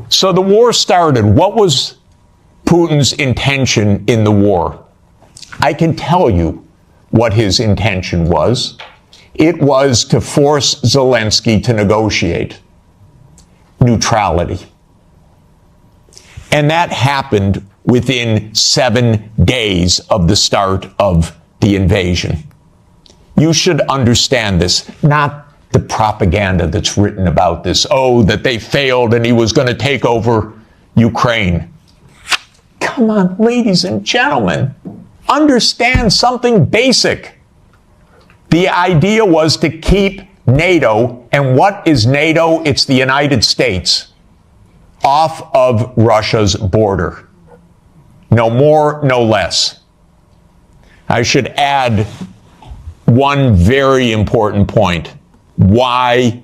So the war started. What was Putin's intention in the war? I can tell you what his intention was. It was to force Zelensky to negotiate neutrality. And that happened within 7 days of the start of the invasion. You should understand this, not the propaganda that's written about this. Oh, that they failed and he was going to take over Ukraine. Come on, ladies and gentlemen, understand something basic. The idea was to keep NATO, and what is NATO? It's the United States, off of Russia's border. No more, no less. I should add one very important point. Why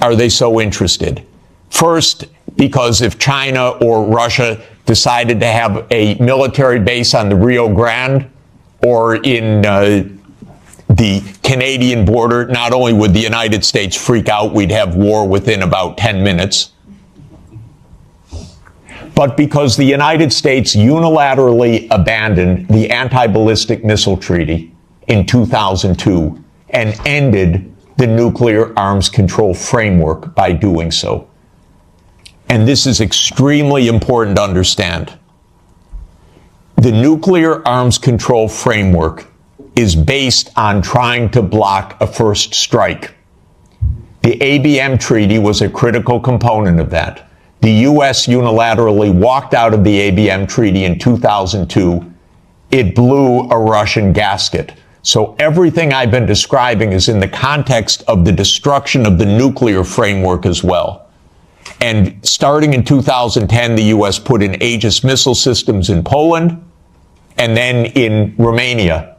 are they so interested? First, because if China or Russia decided to have a military base on the Rio Grande or in the Canadian border, not only would the United States freak out, we'd have war within about 10 minutes, but because the United States unilaterally abandoned the anti-ballistic missile treaty in 2002 and ended the nuclear arms control framework by doing so. And this is extremely important to understand. The nuclear arms control framework is based on trying to block a first strike. The ABM treaty was a critical component of that. The U.S. unilaterally walked out of the ABM treaty in 2002. It blew a Russian gasket. So everything I've been describing is in the context of the destruction of the nuclear framework as well. And starting in 2010, the U.S. put in Aegis missile systems in Poland and then in Romania.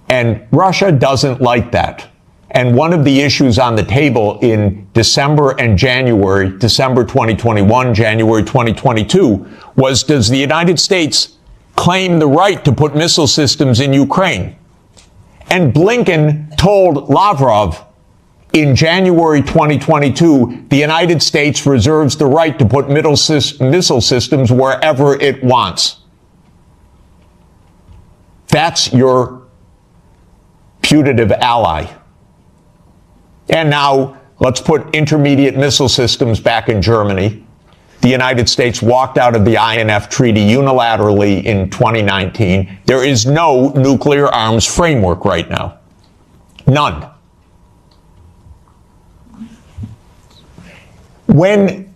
And Russia doesn't like that. And one of the issues on the table in December and January, December 2021, January 2022, was, does the United States claim the right to put missile systems in Ukraine? And Blinken told Lavrov in January 2022, the United States reserves the right to put missile systems wherever it wants. That's your putative ally. And now let's put intermediate missile systems back in Germany. The United States walked out of the INF treaty unilaterally in 2019. There is no nuclear arms framework right now. None. When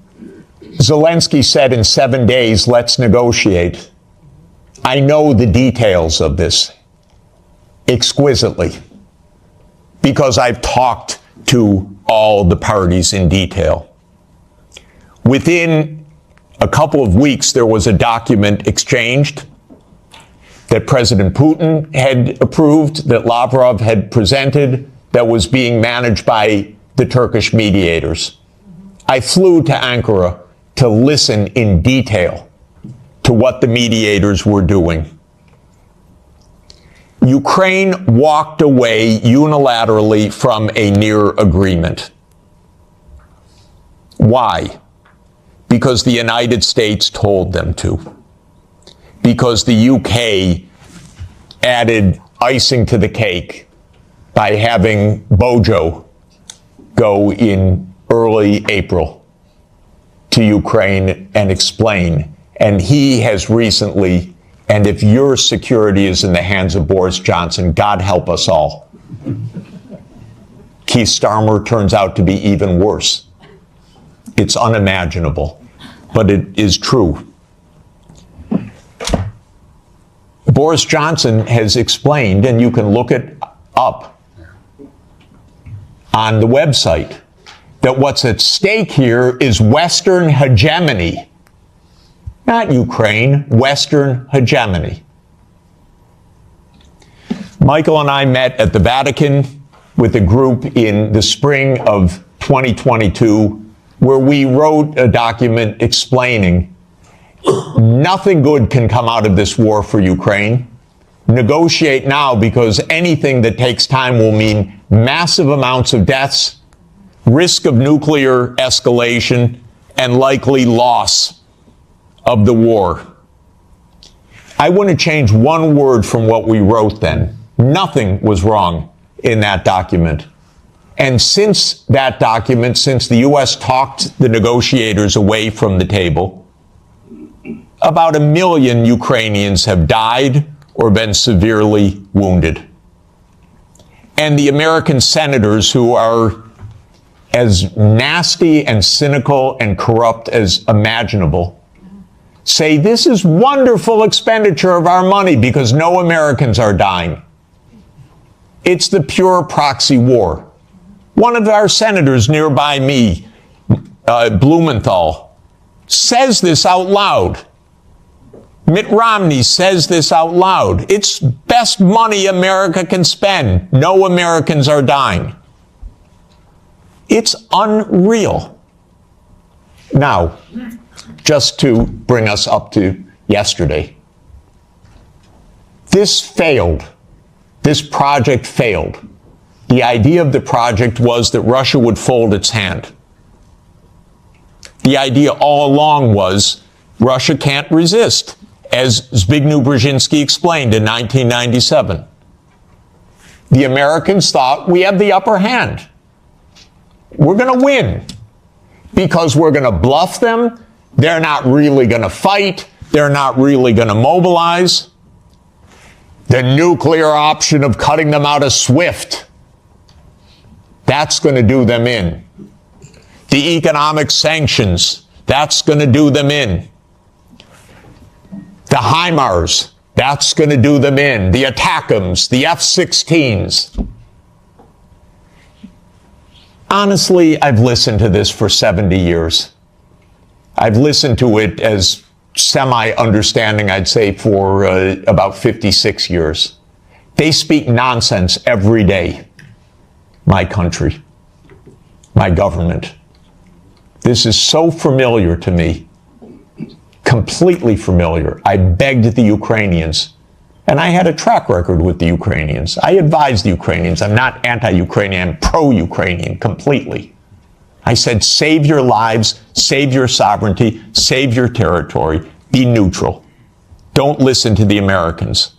Zelensky said in 7 days, let's negotiate, I know the details of this exquisitely because I've talked to all the parties in detail. Within a couple of weeks, there was a document exchanged that President Putin had approved, that Lavrov had presented, that was being managed by the Turkish mediators. I flew to Ankara to listen in detail to what the mediators were doing. Ukraine walked away unilaterally from a near agreement. Why? Because the United States told them to. Because the UK added icing to the cake by having Bojo go in early April to Ukraine and explain. And he has recently, and if your security is in the hands of Boris Johnson, God help us all. Keith Starmer turns out to be even worse. It's unimaginable, but it is true. Boris Johnson has explained, and you can look it up on the website, that what's at stake here is Western hegemony. Not Ukraine, Western hegemony. Michael and I met at the Vatican with a group in the spring of 2022, where we wrote a document explaining nothing good can come out of this war for Ukraine. Negotiate now, because anything that takes time will mean massive amounts of deaths, risk of nuclear escalation, and likely loss of the war. I wouldn't change one word from what we wrote then. Nothing was wrong in that document. And since that document, since the U.S. talked the negotiators away from the table, about 1 million Ukrainians have died or been severely wounded. And the American senators, who are as nasty and cynical and corrupt as imaginable, say this is wonderful expenditure of our money because no Americans are dying. It's the pure proxy war. One of our senators nearby me, Blumenthal, says this out loud. Mitt Romney says this out loud. It's best money America can spend. No Americans are dying. It's unreal. Now, just to bring us up to yesterday, this failed. This project failed. The idea of the project was that Russia would fold its hand. The idea all along was Russia can't resist, as Zbigniew Brzezinski explained in 1997. The Americans thought we have the upper hand. We're going to win because we're going to bluff them. They're not really going to fight. They're not really going to mobilize. The nuclear option of cutting them out of SWIFT, that's going to do them in. The economic sanctions, that's going to do them in. The HIMARS, that's going to do them in. The ATACMS, the F-16s. Honestly, I've listened to this for 70 years. I've listened to it as semi-understanding, I'd say, for about 56 years. They speak nonsense every day. My country, my government. This is so familiar to me, completely familiar. I begged the Ukrainians, and I had a track record with the Ukrainians. I advised the Ukrainians. I'm not anti-Ukrainian, I'm pro-Ukrainian completely. I said, save your lives, save your sovereignty, save your territory, be neutral. Don't listen to the Americans.